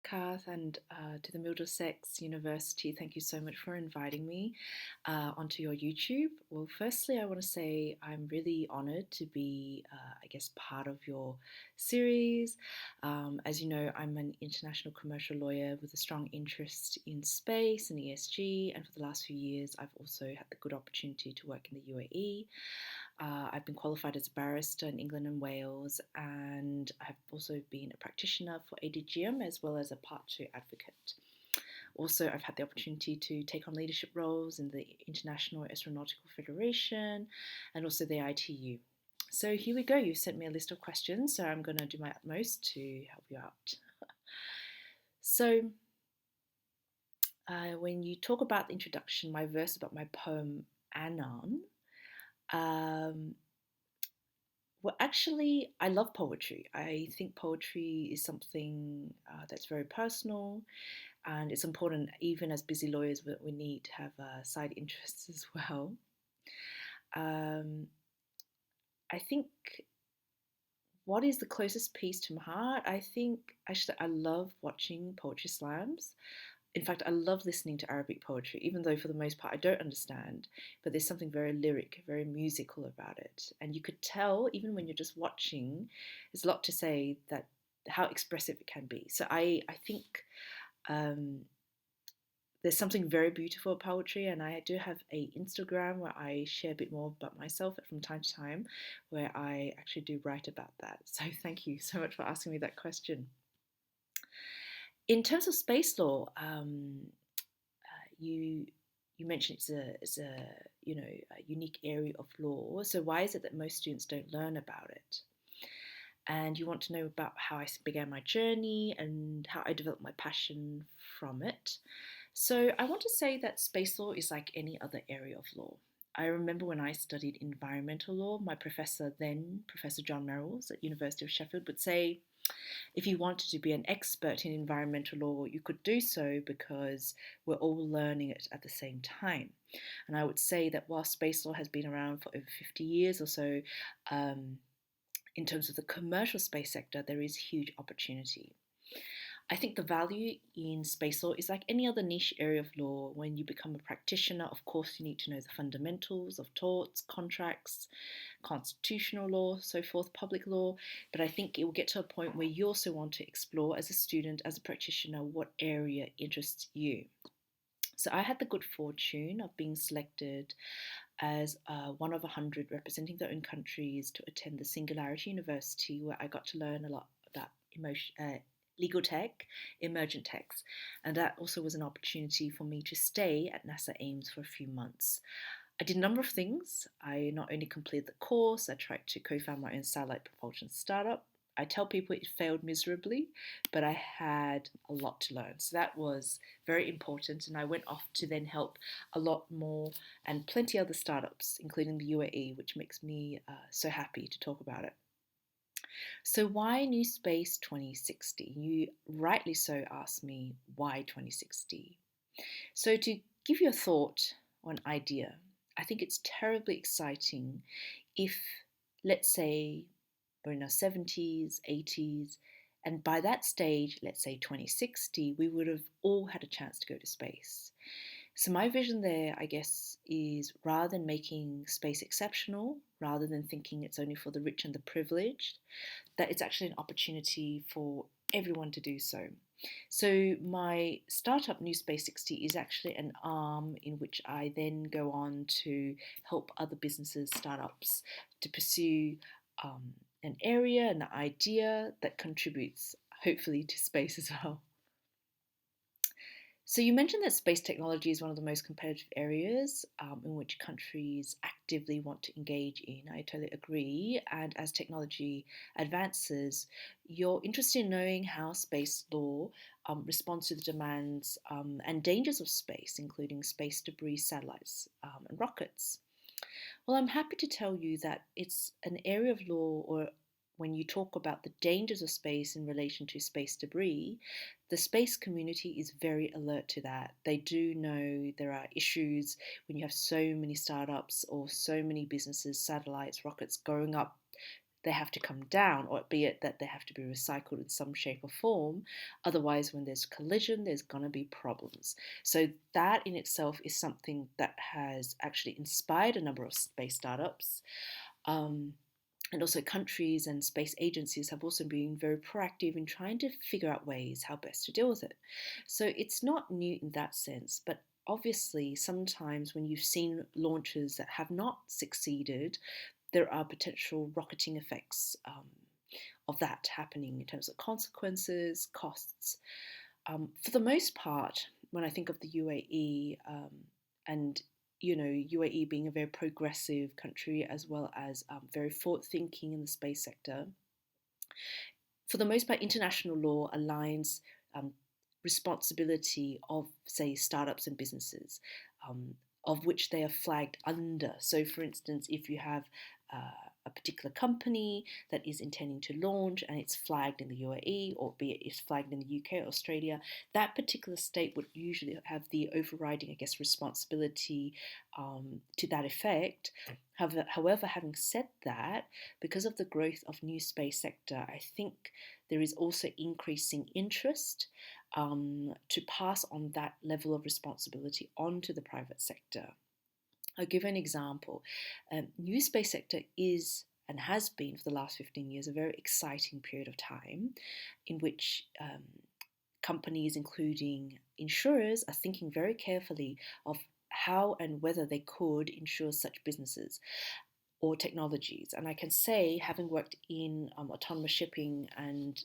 Kath, and to the MiddleSex University. Thank you so much for inviting me onto your YouTube. Well, firstly, I want to say I'm really honored to be, part of your series. As you know, I'm an international commercial lawyer with a strong interest in space and ESG, and for the last few years, I've also had the good opportunity to work in the UAE. I've been qualified as a barrister in England and Wales, and I've also been a practitioner for ADGM as well as a Part 2 advocate. Also, I've had the opportunity to take on leadership roles in the International Astronautical Federation and also the ITU. So here we go. You sent me a list of questions, so I'm going to do my utmost to help you out. So, when you talk about the introduction, my verse about my poem Anon, um, well, actually, I love poetry. I think poetry is something that's very personal, and it's important, even as busy lawyers, we need to have side interests as well. Um, I think what is the closest piece to my heart? I think actually I love watching poetry slams. In fact, I love listening to Arabic poetry, even though for the most part I don't understand. But there's something very lyric, very musical about it. And you could tell, even when you're just watching, there's a lot to say that how expressive it can be. So I think um, there's something very beautiful about poetry, and I do have a Instagram where I share a bit more about myself from time to time, where I actually do write about that. So thank you so much for asking me that question. In terms of space law, you you mentioned it's a a unique area of law. So why is it that most students don't learn about it? And you want to know about how I began my journey and how I developed my passion from it. So I want to say that space law is like any other area of law. I remember when I studied environmental law, my professor then, Professor John Merrills at University of Sheffield, would say if you wanted to be an expert in environmental law, you could do so because we're all learning it at the same time. And I would say that while space law has been around for over 50 years or so, um, in terms of the commercial space sector, there is huge opportunity. I think the value in space law is like any other niche area of law. When you become a practitioner, of course, you need to know the fundamentals of torts, contracts, constitutional law, so forth, public law. But I think it will get to a point where you also want to explore as a student, as a practitioner, what area interests you. So I had the good fortune of being selected as one of 100 representing their own countries to attend the Singularity University, where I got to learn a lot about legal tech, emergent techs, and that also was an opportunity for me to stay at NASA Ames for a few months. I did a number of things. I not only completed the course, I tried to co-found my own satellite propulsion startup. I tell people it failed miserably, but I had a lot to learn. So that was very important. And I went off to then help a lot more and plenty other startups, including the UAE, which makes me so happy to talk about it. So, why New Space 2060? You rightly so asked me why 2060. So, to give you a thought or an idea, I think it's terribly exciting if, let's say, we're in our 70s, 80s, and by that stage, let's say 2060, we would have all had a chance to go to space. So, my vision there, I guess, is rather than making space exceptional, rather than thinking it's only for the rich and the privileged, that it's actually an opportunity for everyone to do so. So, my startup New Space 60 is actually an arm in which I then go on to help other businesses, startups, to pursue an area, an idea that contributes hopefully to space as well. So you mentioned that space technology is one of the most competitive areas in which countries actively want to engage in. I totally agree. And as technology advances, you're interested in knowing how space law responds to the demands and dangers of space, including space debris, satellites, and rockets. Well, I'm happy to tell you that it's an area of law, or when you talk about the dangers of space in relation to space debris, the space community is very alert to that. They do know there are issues when you have so many startups or so many businesses, satellites, rockets going up they have to come down, or be it that they have to be recycled in some shape or form. Otherwise, when there's collision, there's going to be problems. So that in itself is something that has actually inspired a number of space startups. Um, and also countries and space agencies have also been very proactive in trying to figure out ways how best to deal with it. So it's not new in that sense, but obviously sometimes when you've seen launches that have not succeeded, there are potential rocketing effects of that happening in terms of consequences, costs. For the most part, when I think of the UAE, and UAE being a very progressive country as well as very forward thinking in the space sector, for the most part, international law aligns um, responsibility of, say, startups and businesses, um, of which they are flagged under. So, for instance, if you have a particular company that is intending to launch and it's flagged in the UAE, or be it it's flagged in the UK or Australia, that particular state would usually have the overriding, I guess, responsibility to that effect. However, having said that, because of the growth of new space sector, I think there is also increasing interest to pass on that level of responsibility onto the private sector. I'll give an example. New space sector is and has been for the last 15 years a very exciting period of time in which companies, including insurers, are thinking very carefully of how and whether they could insure such businesses or technologies. And I can say, having worked in autonomous shipping and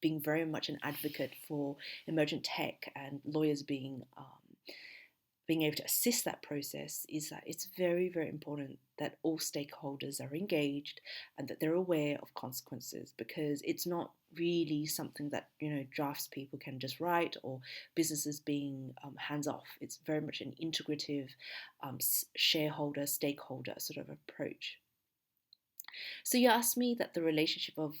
being very much an advocate for emergent tech and lawyers being able to assist that process, is that it's very, very important that all stakeholders are engaged and that they're aware of consequences, because it's not really something that drafts people can just write, or businesses being hands off. It's very much an integrative shareholder stakeholder sort of approach. So you asked me that the relationship of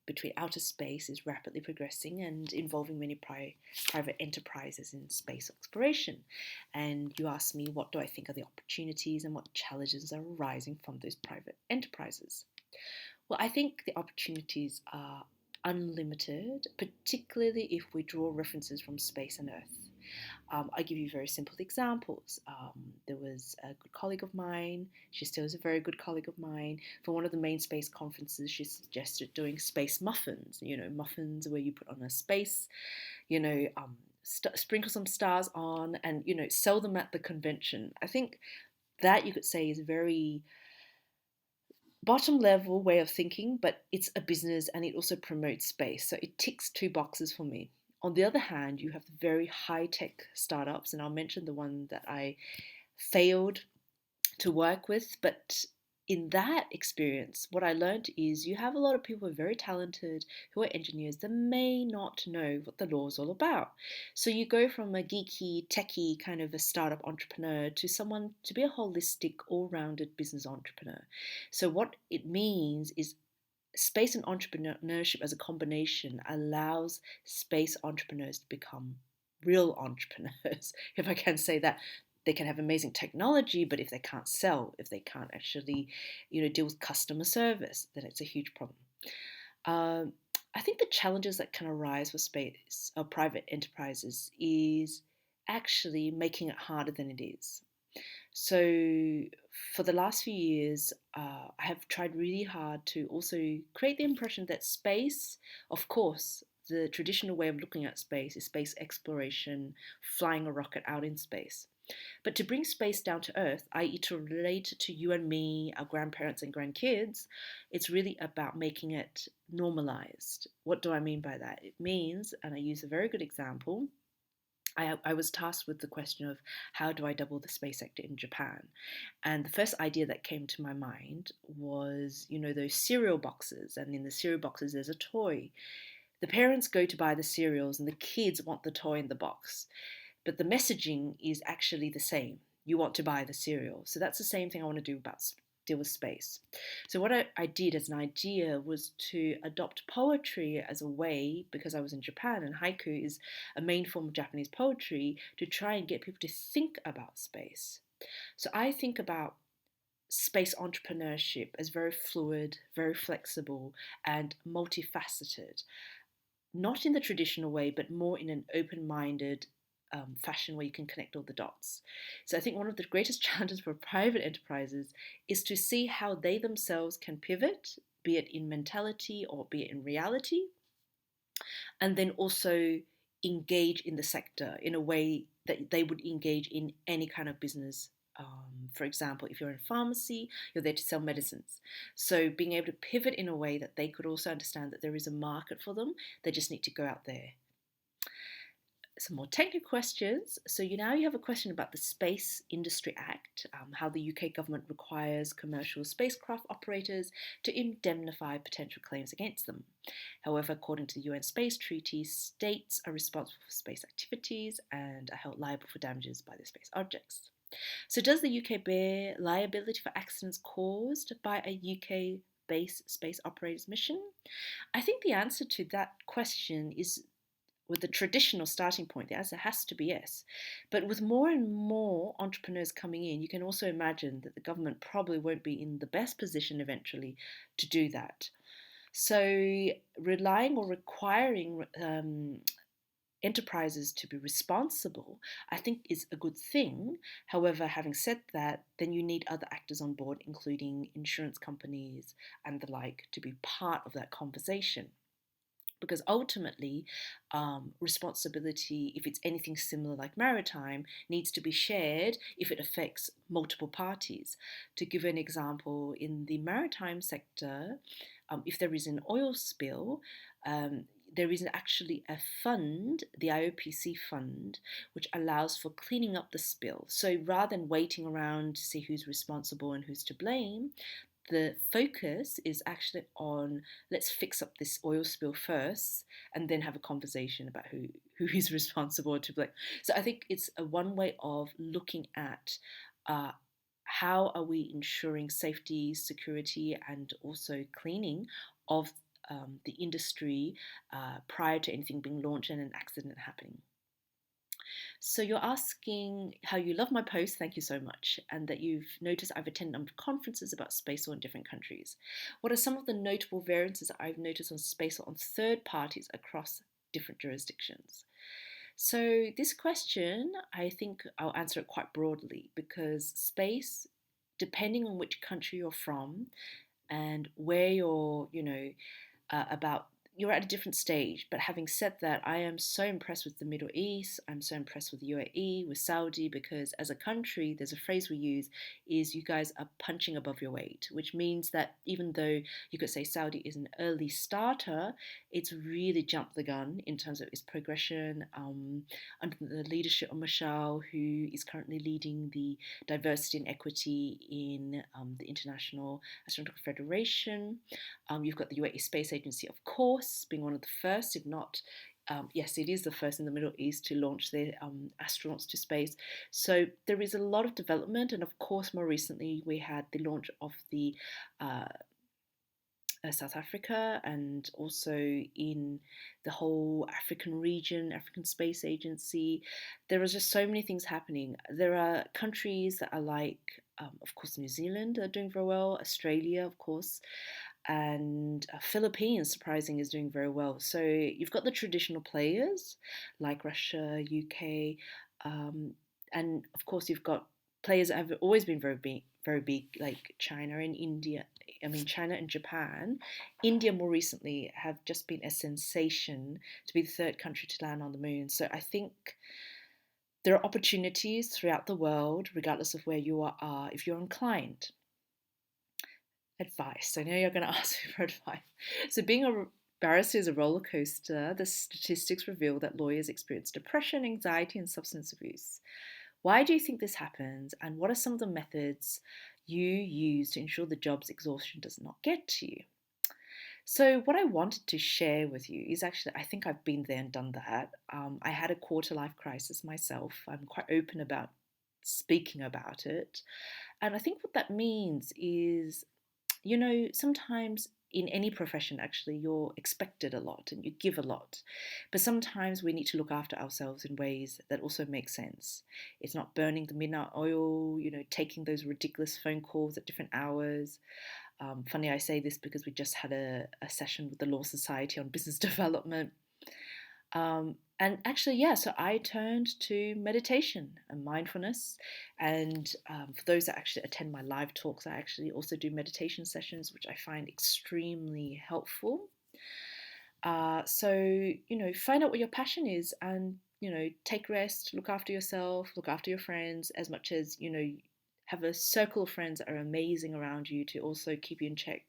between outer space is rapidly progressing and involving many private enterprises in space exploration. And you asked me, what do I think are the opportunities and what challenges are arising from those private enterprises? Well, I think the opportunities are unlimited, particularly if we draw references from space and Earth. I give you very simple examples. There was a good colleague of mine, she still is a very good colleague of mine. For one of the main space conferences, she suggested doing space muffins, muffins where you put on a space, sprinkle some stars on and, sell them at the convention. I think that you could say is a very bottom level way of thinking, but it's a business and it also promotes space. So it ticks two boxes for me. On the other hand, you have the very high tech startups, and I'll mention the one that I failed to work with. But in that experience, what I learned is you have a lot of people who are very talented, who are engineers, that may not know what the law is all about. So you go from a geeky, techie kind of a startup entrepreneur to someone to be a holistic, all rounded business entrepreneur. So what it means is space and entrepreneurship as a combination allows space entrepreneurs to become real entrepreneurs, if I can say that. They can have amazing technology, but if they can't sell, if they can't actually, deal with customer service, then it's a huge problem. I think the challenges that can arise for space or private enterprises is actually making it harder than it is. So, for the last few years, I have tried really hard to also create the impression that space, of course, the traditional way of looking at space is space exploration, flying a rocket out in space. But to bring space down to Earth, i.e., to relate to you and me, our grandparents and grandkids, it's really about making it normalized. What do I mean by that? It means, and I use a very good example, I was tasked with the question of how do I double the space sector in Japan? And the first idea that came to my mind was, those cereal boxes. And in the cereal boxes, there's a toy. The parents go to buy the cereals and the kids want the toy in the box. But the messaging is actually the same. You want to buy the cereal. So that's the same thing I want to do about deal with space. So what I did as an idea was to adopt poetry as a way, because I was in Japan and haiku is a main form of Japanese poetry, to try and get people to think about space. So I think about space entrepreneurship as very fluid, very flexible, and multifaceted, not in the traditional way, but more in an open minded fashion where you can connect all the dots. So I think one of the greatest challenges for private enterprises is to see how they themselves can pivot, be it in mentality or be it in reality, and then also engage in the sector in a way that they would engage in any kind of business. For example, if you're in pharmacy, you're there to sell medicines. So being able to pivot in a way that they could also understand that there is a market for them, they just need to go out there. Some more technical questions. So you have a question about the Space Industry Act, how the UK government requires commercial spacecraft operators to indemnify potential claims against them. However, according to the UN Space Treaty, states are responsible for space activities and are held liable for damages by the space objects. So does the UK bear liability for accidents caused by a UK-based space operator's mission? I think the answer to that question is, with the traditional starting point, the answer has to be yes. But with more and more entrepreneurs coming in, you can also imagine that the government probably won't be in the best position eventually to do that. So relying or requiring enterprises to be responsible, I think is a good thing. However, having said that, then you need other actors on board, including insurance companies and the like, to be part of that conversation. Because ultimately, responsibility, if it's anything similar like maritime, needs to be shared if it affects multiple parties. To give an example, in the maritime sector, if there is an oil spill, there is actually a fund, the IOPC fund, which allows for cleaning up the spill. So rather than waiting around to see who's responsible and who's to blame, the focus is actually on, let's fix up this oil spill first and then have a conversation about who is responsible to blame. So I think it's a one way of looking at how are we ensuring safety, security, and also cleaning of the industry prior to anything being launched and an accident happening. So you're asking how you love my post, thank you so much, and that you've noticed I've attended a number of conferences about space law in different countries. What are some of the notable variances I've noticed on space law on third parties across different jurisdictions? So this question, I think I'll answer it quite broadly, because space, depending on which country you're from and where you're, about, you're at a different stage. But having said that, I am so impressed with the Middle East. I'm so impressed with UAE, with Saudi, because as a country, there's a phrase we use, is you guys are punching above your weight, which means that even though you could say Saudi is an early starter, it's really jumped the gun in terms of its progression under the leadership of Mashal, who is currently leading the diversity and equity in the International Astronautical Federation. You've got the UAE Space Agency, of course, being one of the first, if not, yes, it is the first in the Middle East to launch their astronauts to space. So there is a lot of development, and of course, more recently, we had the launch of the South Africa, and also in the whole African region, African Space Agency. There are just so many things happening. There are countries that are like, of course, New Zealand are doing very well, Australia, of course, and Philippines, surprising, is doing very well. So you've got the traditional players like Russia, UK, and of course you've got players that have always been very big, like China and India. I mean, China and Japan. India more recently have just been a sensation to be the third country to land on the moon. So I think there are opportunities throughout the world, regardless of where you are, if you're inclined. Advice. I know you're going to ask me for advice. So being a barrister is a roller coaster. The statistics reveal that lawyers experience depression, anxiety, and substance abuse. Why do you think this happens, and what are some of the methods you use to ensure the job's exhaustion does not get to you? So what I wanted to share with you is actually, I think I've been there and done that. I had a quarter life crisis myself. I'm quite open about speaking about it. And I think what that means is, sometimes in any profession, actually, you're expected a lot and you give a lot. But sometimes we need to look after ourselves in ways that also make sense. It's not burning the midnight oil, taking those ridiculous phone calls at different hours. Funny I say this because we just had a session with the Law Society on business development. And actually, yeah, so I turned to meditation and mindfulness. And for those that actually attend my live talks, I actually also do meditation sessions, which I find extremely helpful. So, find out what your passion is and, take rest, look after yourself, look after your friends as much as, have a circle of friends that are amazing around you to also keep you in check.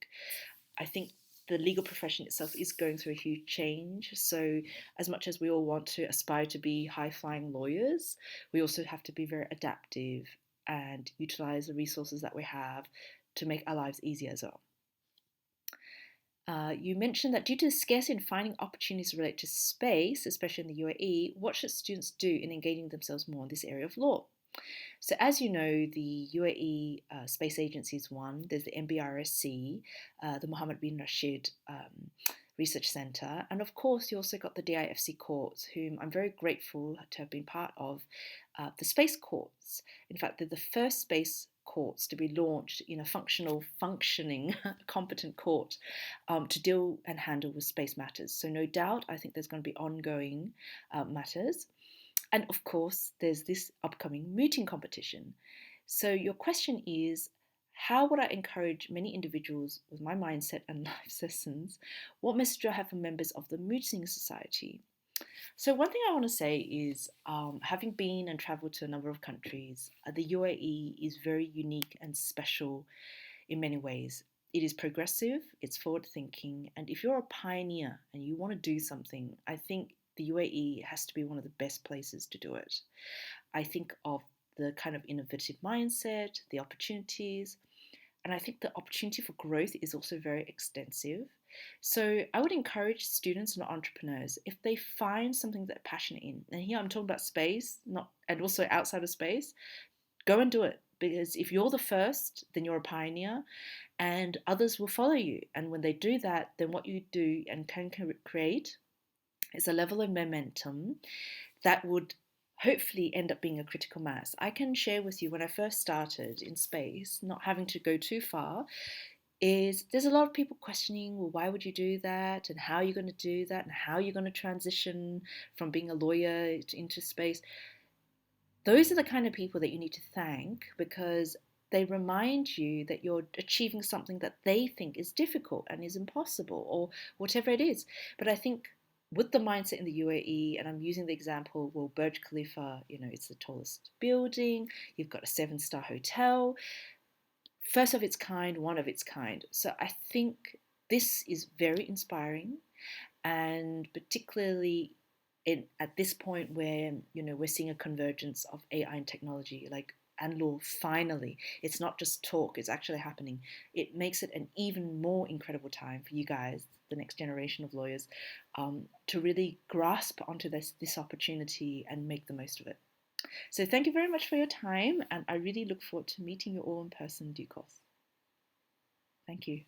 I think the legal profession itself is going through a huge change. So, as much as we all want to aspire to be high flying lawyers, we also have to be very adaptive and utilize the resources that we have to make our lives easier as well. You mentioned that due to the scarcity in finding opportunities related to space, especially in the UAE, what should students do in engaging themselves more in this area of law? So, as you know, the UAE Space Agency is one. There's the MBRSC, the Mohammed bin Rashid Research Centre, and of course, you also got the DIFC courts, whom I'm very grateful to have been part of. The space courts, in fact, they're the first space courts to be launched in a functioning, competent court to deal and handle with space matters. So, no doubt, I think there's going to be ongoing matters. And of course, there's this upcoming mooting competition. So, your question is, how would I encourage many individuals with my mindset and life lessons? What message do I have for members of the Mooting Society? So, one thing I want to say is, having been and traveled to a number of countries, the UAE is very unique and special in many ways. It is progressive, it's forward thinking, and if you're a pioneer and you want to do something, I think the UAE has to be one of the best places to do it. I think of the kind of innovative mindset, the opportunities, and I think the opportunity for growth is also very extensive. So I would encourage students and entrepreneurs, if they find something that they're passionate in, and here I'm talking about space, not and also outside of space, go and do it. Because if you're the first, then you're a pioneer, and others will follow you. And when they do that, then what you do and can create is a level of momentum that would hopefully end up being a critical mass. I can share with you when I first started in space, not having to go too far, is there's a lot of people questioning, well, why would you do that? And how are you going to do that? And how are you going to transition from being a lawyer into space? Those are the kind of people that you need to thank because they remind you that you're achieving something that they think is difficult and is impossible or whatever it is. But I think with the mindset in the UAE, and I'm using the example, well, Burj Khalifa, it's the tallest building, you've got a 7-star hotel, first of its kind, one of its kind. So I think this is very inspiring, and particularly at this point where we're seeing a convergence of AI and technology, and law. Finally, it's not just talk; it's actually happening. It makes it an even more incredible time for you guys, the next generation of lawyers, to really grasp onto this opportunity and make the most of it. So thank you very much for your time, and I really look forward to meeting you all in person in due course. Thank you.